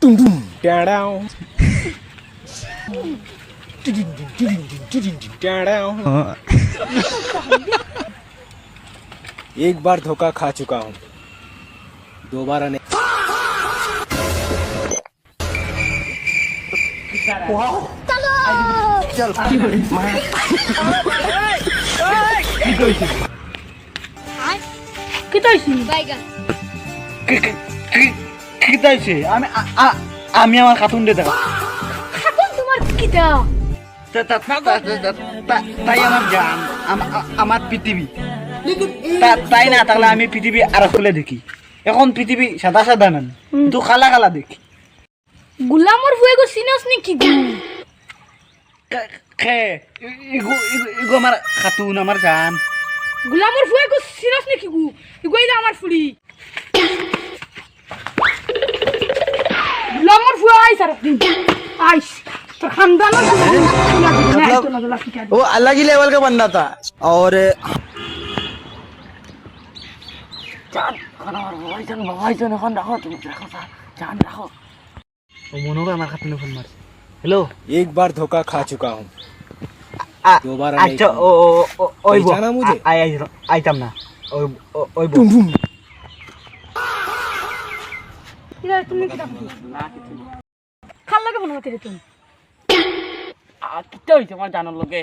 Dum dum down. down. एक बार धोखा खा चुका हूँ, दोबारा नहीं। चल আমি আমার খাতুন দে দেখা তোমার কিটা তাই আমার জান আমার পৃথিবী তাই না থাকলে আমি পৃথিবী আর খুলে দেখি এখন পৃথিবী সাদা সাদা না কিন্তু কালা কালা দেখি গুলামর ফুয়ে গো সিনাস নি কি গু খে ইগো আমার খাতুন আমার জান গুলামর ফুয়ে গো সিনাস নি কি গু ইগো ইলা আমার ফুড়ি গুলামর ফুয়ে আইস আর দিন আইস तो खानदान वो अलग ही लेवल का बंदा था और हेलो एक बार धोखा खा चुका हूँ, दोबारा नहीं। अच्छा पहचाना मुझे? आइटम ना Dum dum. इधर तुमने किताब खाल लगे बनो तेरे तुम কিটা হইছে আমার জানার লগে